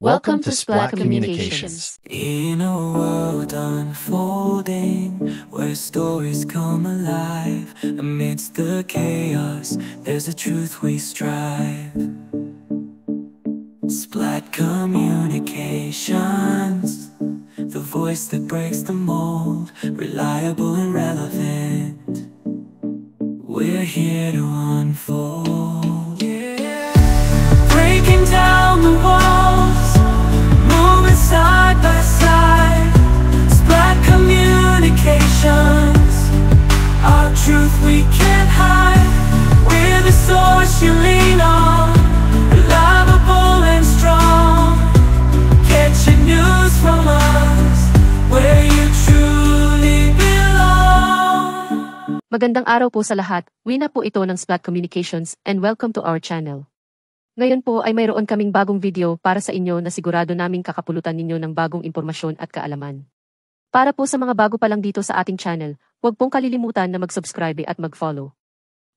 Welcome to Splat Communications. In a world unfolding, where stories come alive, amidst the chaos, there's a truth we strive. Splat Communications, the voice that breaks the mold, reliable and relevant. We're here to unfold, breaking down the walls, moving side by side. Splat Communications, our truth we can't hide. We're the source you lean on, reliable and strong. Catching news from us, where you truly belong. Magandang araw po sa lahat, Wina po ito ng Splat Communications and welcome to our channel. Ngayon po ay mayroon kaming bagong video para sa inyo na sigurado naming kakapulutan ninyo ng bagong impormasyon at kaalaman. Para po sa mga bago pa lang dito sa ating channel, huwag pong kalilimutan na mag-subscribe at mag-follow.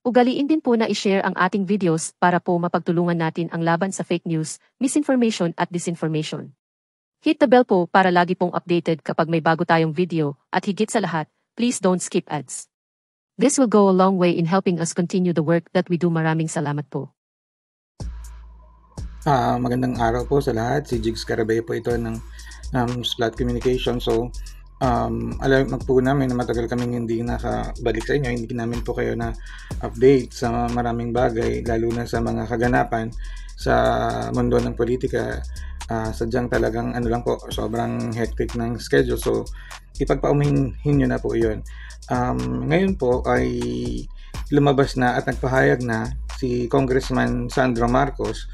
Ugaliin din po na i-share ang ating videos para po mapagtulungan natin ang laban sa fake news, misinformation at disinformation. Hit the bell po para lagi pong updated kapag may bago tayong video at higit sa lahat, please don't skip ads. This will go a long way in helping us continue the work that we do. Maraming salamat po. Magandang araw po sa lahat. Si Jigs Carabeo po ito ng Splat Communication. So, alam po namin na matagal kaming hindi nakabalik sa inyo. Hindi namin po kayo na update sa maraming bagay, lalo na sa mga kaganapan sa mundo ng politika. Sadyang talagang lang po, sobrang hectic ng schedule. So, ipagpaumihin nyo na po yun. Ngayon po ay lumabas na at nagpahayag na si Congressman Sandro Marcos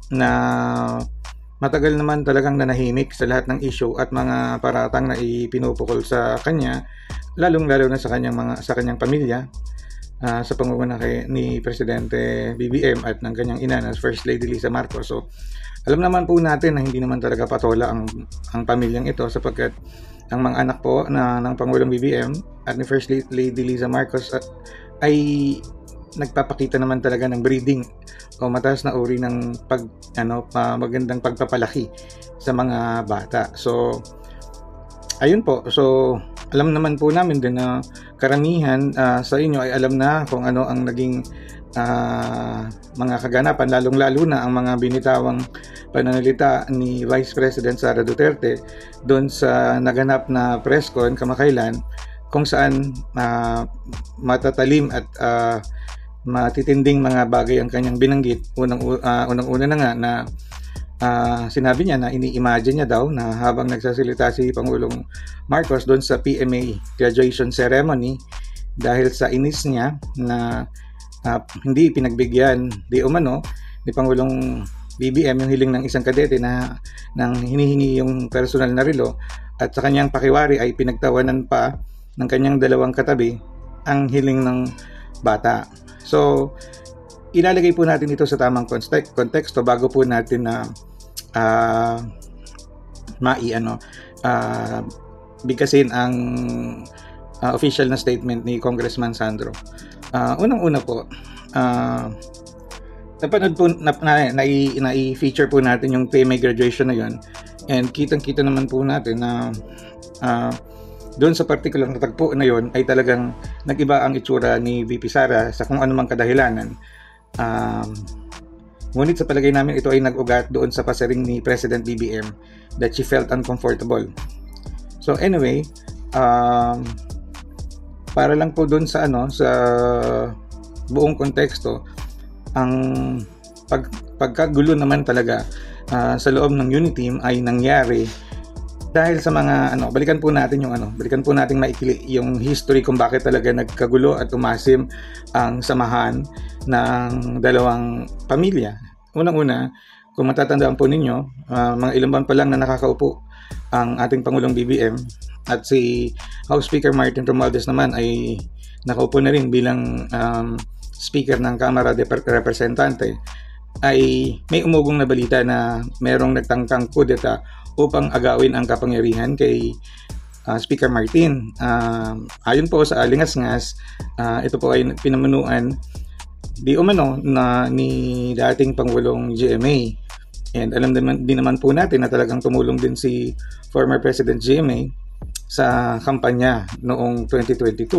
na matagal naman talagang nanahimik sa lahat ng issue at mga paratang na ipinupukol sa kanya, lalong-lalo na sa kanyang pamilya, sa pangunguna ni Presidente BBM at ng kanyang ina na First Lady Liza Marcos. So, alam naman po natin na hindi naman talaga patola ang pamilyang ito, sapagkat ang mga anak po ng Pangulong BBM at ni First Lady Liza Marcos ay nagpapakita naman talaga ng breeding o mataas na uri ng magandang pagpapalaki sa mga bata. So, ayun po. So, alam naman po namin din na karamihan sa inyo ay alam na kung ano ang naging mga kaganapan, lalong-lalo na ang mga binitawang pananalita ni Vice President Sara Duterte doon sa naganap na press con kamakailan, kung saan matatalim at matitinding mga bagay ang kanyang binanggit. Unang-una na nga na sinabi niya na ini-imagine niya daw na habang nagsasalita si Pangulong Marcos doon sa PMA graduation ceremony, dahil sa inis niya na hindi pinagbigyan di umano ni Pangulong BBM yung hiling ng isang kadete na nang hinihingi yung personal na relo, at sa kanyang pakiwari ay pinagtawanan pa ng kanyang dalawang katabi ang hiling ng bata. So, ilalagay po natin ito sa tamang konteksto bago po natin na bigkasin ang official na statement ni Congressman Sandro. Unang-una po, napanood po na-feature po natin yung PMA graduation na yun, and kitang-kita naman po natin na doon sa particular na tagpo na yun ay talagang nag-iba ang itsura ni VP Sara sa kung anumang kadahilanan. Ngunit sa palagay namin ito ay nag-ugat doon sa pasaring ni President BBM that she felt uncomfortable. So anyway, para lang po doon sa sa buong konteksto, ang pagkagulo naman talaga sa loob ng Uniteam ay nangyari dahil sa mga balikan po natin maikli yung history kung bakit talaga nagkagulo at umasim ang samahan ng dalawang pamilya. Unang-una, kung matatandaan po ninyo, mga ilang buwan pa lang na nakakaupo ang ating Pangulong BBM at si House Speaker Martin Romualdez naman ay nakaupo na rin bilang Speaker ng Kamara de Representante, ay may umugong na balita na merong nagtangkang kudeta upang agawin ang kapangyarihan kay Speaker Martin. Ayon po sa alingas-ngas, ito po ay pinamunuan di umano na ni dating Pangulong GMA. And alam din naman po natin na talagang tumulong din si former President GMA sa kampanya noong 2022.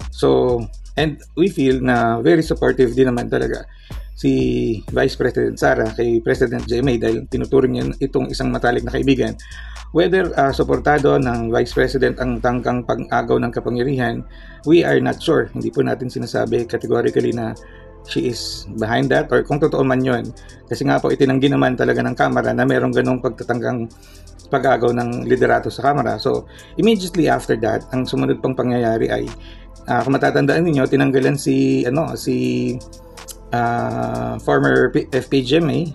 So, and we feel na very supportive din naman talaga si Vice President Sara kay President GMA dahil tinuturing niya itong isang matalik na kaibigan. Whether suportado ng Vice President ang tangkang pag-agaw ng kapangyarihan, we are not sure. Hindi po natin sinasabi categorically na she is behind that or kung totoo man yun. Kasi nga po itinanggi naman talaga ng Kamara na merong ganong pagtatanggang pag-agaw ng liderato sa Kamara. So immediately after that, ang sumunod pang pangyayari ay kung matatandaan ninyo, tinanggalan si former FPGMA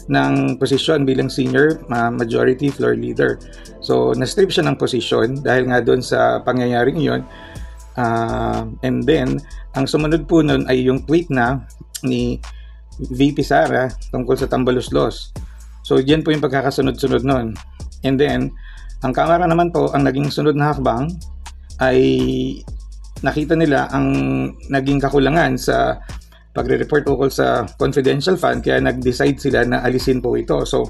ng posisyon bilang senior majority floor leader. So na-strip siya ng posisyon dahil nga doon sa pangyayaring yun. And then ang sumunod po nun ay yung tweet na ni VP Sara tungkol sa Tambaluslos. So yan po yung pagkakasunod-sunod nun. And then ang Kamara naman po, ang naging sunod na hakbang ay nakita nila ang naging kakulangan sa pagre-report ukol sa confidential fund, kaya nag-decide sila na alisin po ito. So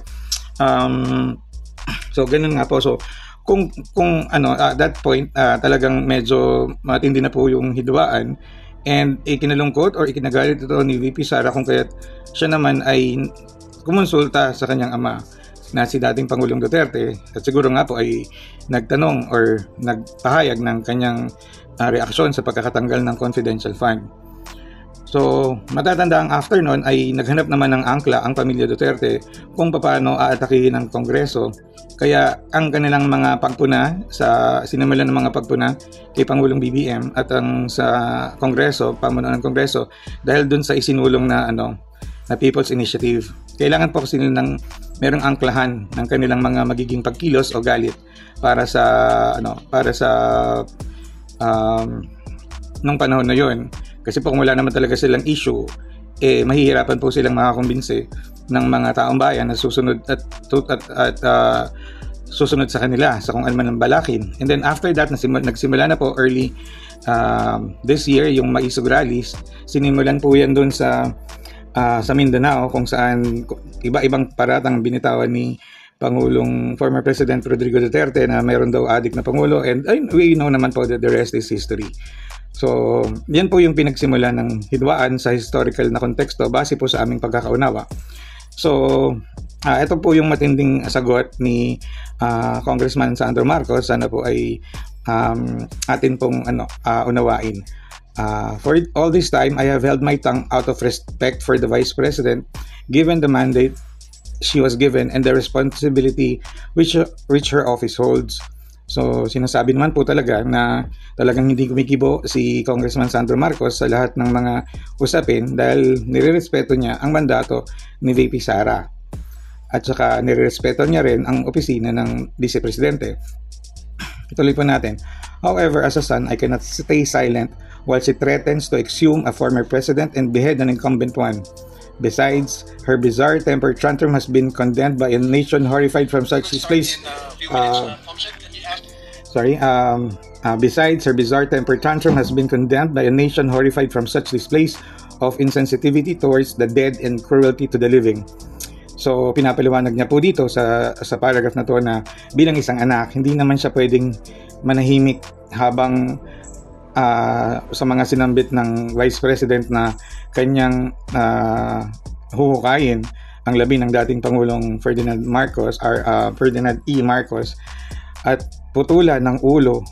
ganun nga po. So kung at that point talagang medyo matindi na po yung hidwaan, and ikinalungkot or ikinagalit ito ni VP Sara kung kaya't siya naman ay kumonsulta sa kanyang ama na si dating Pangulong Duterte, at siguro nga po ay nagtanong or nagpahayag ng kanyang reaksyon sa pagkakatanggal ng confidential fund. So, matatanda ang after nun ay naghanap naman ng angkla ang pamilya Duterte kung paano aatakihin ng Kongreso. Kaya ang kanilang mga pagpuna, sinimulan ng mga pagpuna kay Pangulong BBM at ang sa Kongreso, pamunuan ng Kongreso, dahil dun sa isinulong na People's Initiative. Kailangan po kasi ng merong angklahan ng kanilang mga magiging pagkilos o galit para sa nung panahon na yun. Kasi po kung wala naman talaga silang issue, mahihirapan po silang makakumbinse ng mga taong bayan na susunod at susunod sa kanila sa kung ano man ang balakin. And then after that, nagsimula na po early this year yung Maisog Rallies. Sinimulan po yan doon sa Mindanao, kung saan iba-ibang paratang binitawan ni former President Rodrigo Duterte na mayroon daw adik na Pangulo, and we know naman po that the rest is history. So, yan po yung pinagsimula ng hidwaan sa historical na konteksto base po sa aming pagkakaunawa. So, ito po yung matinding sagot ni Congressman Sandro Marcos. Sana po ay atin pong unawain. For all this time, I have held my tongue out of respect for the Vice President, given the mandate she was given and the responsibility which her office holds. So, sinasabi naman po talaga na talagang hindi kumikibo si Congressman Sandro Marcos sa lahat ng mga usapin dahil nirerespeto niya ang mandato ni VP Sara. At saka nirerespeto niya rin ang opisina ng Vice Presidente. Ituloy po natin. However, as a son, I cannot stay silent while she threatens to exhume a former president and behead an incumbent one. Besides, her bizarre temper tantrum has been condemned by a nation horrified from such displays. Besides, her bizarre temper tantrum has been condemned by a nation horrified from such displays of insensitivity towards the dead and cruelty to the living. So, pinapaliwanag niya po dito sa paragraph na to na bilang isang anak, hindi naman siya pwedeng manahimik habang sa mga sinambit ng Vice President na kanyang huhukayin ang labi ng dating Pangulong Ferdinand E. Marcos at putulan ng ulo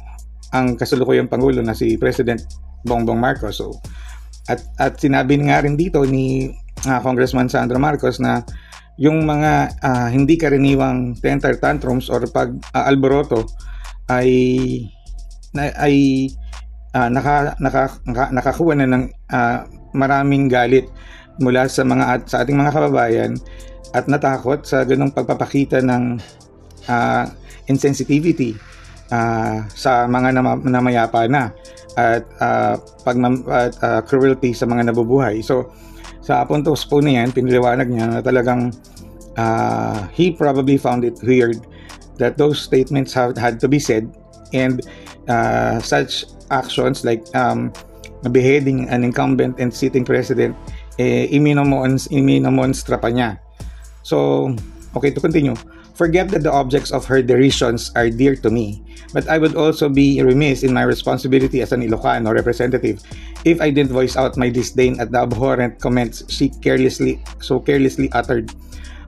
ang kasalukuyang Pangulo na si President Bongbong Marcos. So, at sinabi nga rin dito ni Congressman Sandro Marcos na yung mga hindi karaniwang temper tantrums or pag-alboroto ay nakakuha na ng maraming galit mula sa ating mga kababayan at natakot sa ganung pagpapakita ng insensitivity sa mga namayapa na at cruelty sa mga nabubuhay. So sa puntos po na yan, piniliwanag niya na talagang he probably found it weird that those statements had to be said, and such actions like beheading an incumbent and sitting president, iminomonstra pa niya. So Okay, to continue. Forget that the objects of her derisions are dear to me, but I would also be remiss in my responsibility as an Ilocano representative if I didn't voice out my disdain at the abhorrent comments she carelessly uttered.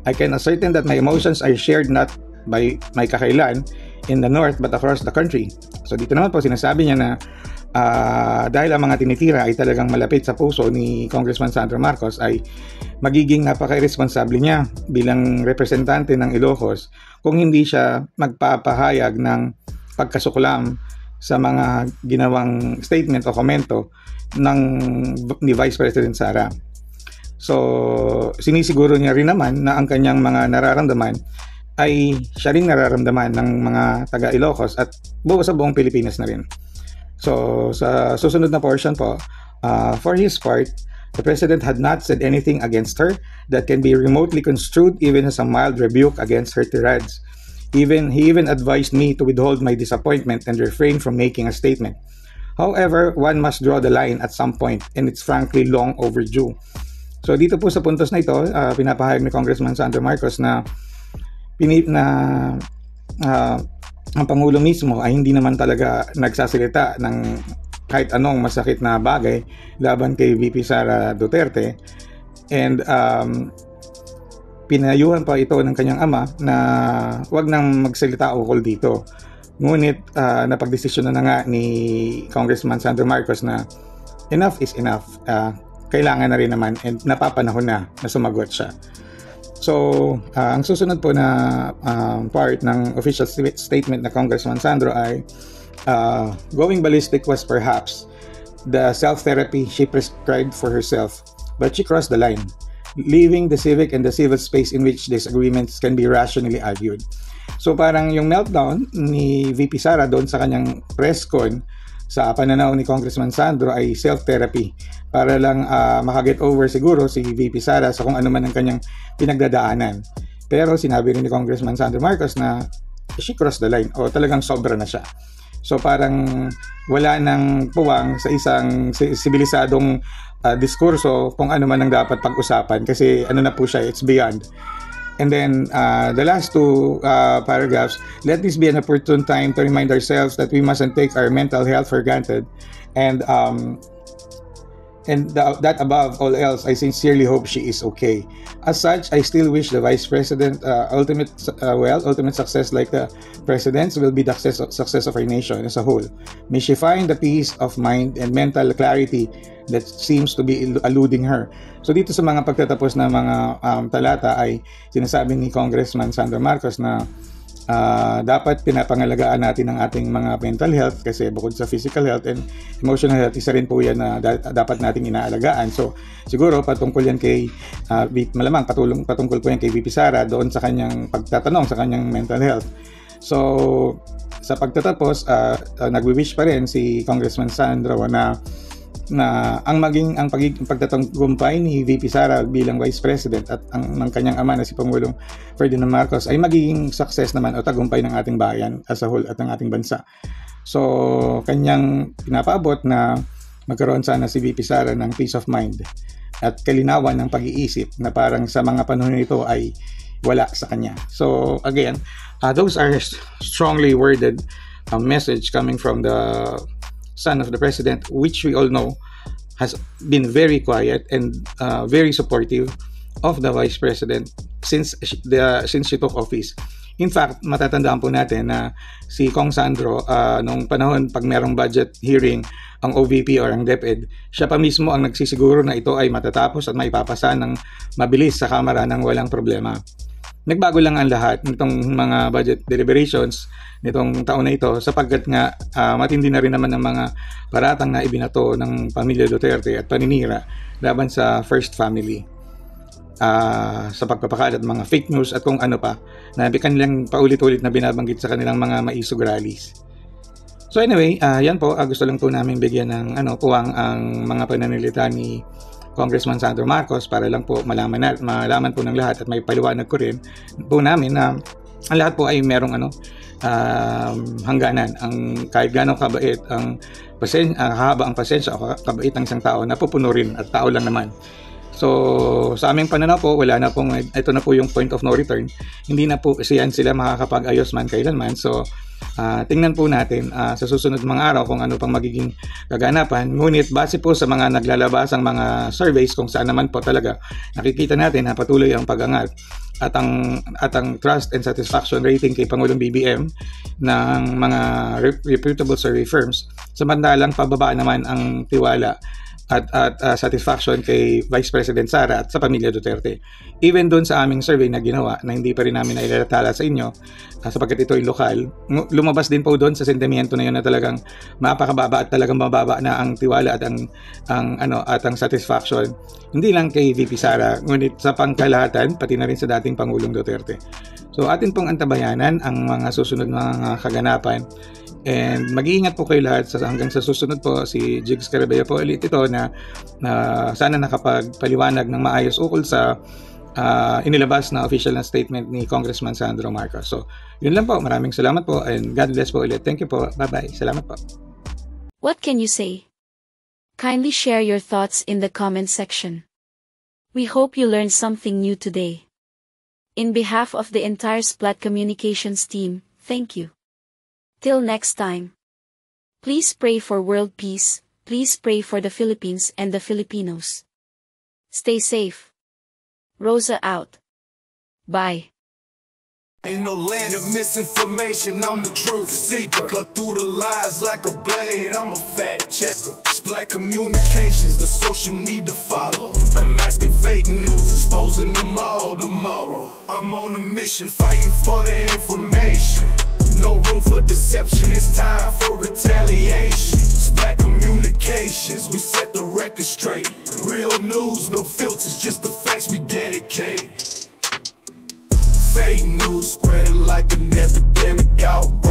I can ascertain that my emotions are shared not by my kakailan in the north but across the country. So dito naman po sinasabi niya na dahil ang mga tinitira ay talagang malapit sa puso ni Congressman Sandro Marcos, ay magiging napaka-irresponsable niya bilang representante ng Ilocos kung hindi siya magpapahayag ng pagkasuklam sa mga ginawang statement o komento ni Vice President Sara. So, sinisiguro niya rin naman na ang kanyang mga nararamdaman ay siya rin nararamdaman ng mga taga Ilocos at sa buong Pilipinas na rin. So, sa susunod na portion po, for his part, the President had not said anything against her that can be remotely construed even as a mild rebuke against her tirades. He even advised me to withhold my disappointment and refrain from making a statement. However, one must draw the line at some point, and it's frankly long overdue. So dito po sa puntos na ito, pinapahayag ni Congressman Sandro Marcos na ang Pangulo mismo ay hindi naman talaga nagsasalita ng kahit anong masakit na bagay laban kay VP Sara Duterte, and pinayuhan pa ito ng kanyang ama na wag nang magsalita ukol dito. Ngunit napagdesisyon na nga ni Congressman Sandro Marcos na enough is enough. Kailangan na rin naman and napapanahon na sumagot siya. So, ang susunod po na part ng official statement na Congressman Sandro ay going ballistic was perhaps the self-therapy she prescribed for herself, but she crossed the line, leaving the civic and the civil space in which disagreements can be rationally argued. So parang yung meltdown ni VP Sara doon sa kanyang press con sa pananaw ni Congressman Sandro ay self-therapy para lang makaget over siguro si VP Sara sa kung ano man ang kanyang pinagdadaanan. Pero sinabi rin ni Congressman Sandro Marcos na she crossed the line o talagang sobra na siya. So parang wala nang puwang sa isang sibilisadong diskurso kung ano man ang dapat pag-usapan kasi ano na po siya, it's beyond. And then the last two paragraphs, let this be an opportune time to remind ourselves that we mustn't take our mental health for granted, and that above all else, I sincerely hope she is okay. As such, I still wish the Vice President ultimate success like the President's will be the success of our nation as a whole. May she find the peace of mind and mental clarity that seems to be eluding her. So dito sa mga pagtatapos na mga talata ay sinasabi ni Congressman Sandro Marcos na dapat pinapangalagaan natin ang ating mga mental health kasi bukod sa physical health and emotional health, isa rin po yan na dapat nating inaalagaan. So siguro patungkol yan kay malamang patungkol po yan kay VP Sara doon sa kanyang pagtatanong sa kanyang mental health. So sa pagtatapos, nagwi-wish pa rin si Congressman Sandro na ang pagtatagumpay ni VP Sara bilang Vice President at ng kanyang ama na si Pangulong Ferdinand Marcos ay magiging success naman o tagumpay ng ating bayan as a whole at ng ating bansa. So, kanyang pinapaabot na magkaroon sana si VP Sara ng peace of mind at kalinawan ng pag-iisip na parang sa mga panahon nito ay wala sa kanya. So, again, those are strongly worded message coming from the son of the president, which we all know has been very quiet and very supportive of the vice president since she took office. In fact, matatandaan po natin na si Kong Sandro nung panahon pag merong budget hearing ang OVP or ang DepEd, siya pa mismo ang nagsisiguro na ito ay matatapos at maipapasa ng mabilis sa Kamara ng walang problema. Nagbago lang ang lahat nitong mga budget deliberations nitong taon na ito sapagkat nga matindi na rin naman ang mga paratang na ibinato ng pamilya Duterte at paninira laban sa First Family sa pagpapakalat ng mga fake news at kung ano pa na kanilang paulit-ulit na binabanggit sa kanilang mga maisog rallies. So anyway, yan po, gusto lang po namin bigyan ng puwang ang mga pananalita ni Congressman Sandro Marcos para lang po malaman po ng lahat at may paliwanag ko rin po namin na ang lahat po ay merong hangganan. Ang kahit gaano kabait ang haba ang pasensya o kabait ng isang tao, napupuno rin at tao lang naman. So, sa aming pananaw po, wala na pong, ito na po yung point of no return. Hindi na po siyan sila makakapag-ayos man kailanman. So, tingnan po natin sa susunod mga araw kung ano pang magiging kaganapan. Ngunit base po sa mga naglalabasang mga surveys kung saan naman po talaga nakikita natin na patuloy ang pag-angat at ang trust and satisfaction rating kay Pangulong BBM ng mga reputable survey firms. Samantalang pababa naman ang tiwala at satisfaction kay Vice President Sara at sa pamilya Duterte. Even doon sa aming survey na ginawa na hindi pa rin namin nailatala sa inyo sapagkat ito ay lokal, lumabas din po doon sa sentimiento na yun na talagang mapakababa at talagang mababa na ang tiwala at ang satisfaction hindi lang kay VP Sara ngunit sa pangkalahatan pati na rin sa dating Pangulong Duterte. So atin pong antabayanan ang mga susunod mga kaganapan. And mag-iingat po kayo lahat hanggang sa susunod po. Si Jigs Carabea po ulit ito na sana nakapagpaliwanag ng maayos ukol sa inilabas na official na statement ni Congressman Sandro Marcos. So, yun lang po. Maraming salamat po and God bless po ulit. Thank you po. Bye-bye. Salamat po. What can you say? Kindly share your thoughts in the comment section. We hope you learned something new today. In behalf of the entire Splat Communications team, thank you. Till next time. Please pray for world peace, please pray for the Philippines and the Filipinos. Stay safe. Rosa out. Bye. Ain't no land of misinformation, I'm the truth seeker. Cut through the lies like a blade, I'm a fact checker. Splat Communications, the social need to follow. I'm activating news, exposing them all tomorrow. I'm on a mission, fighting for the information. No room for deception, it's time for retaliation. Splat Communications, we set the record straight. Real news, no filters, just the facts we dedicate. Fake news spreading like an epidemic outbreak.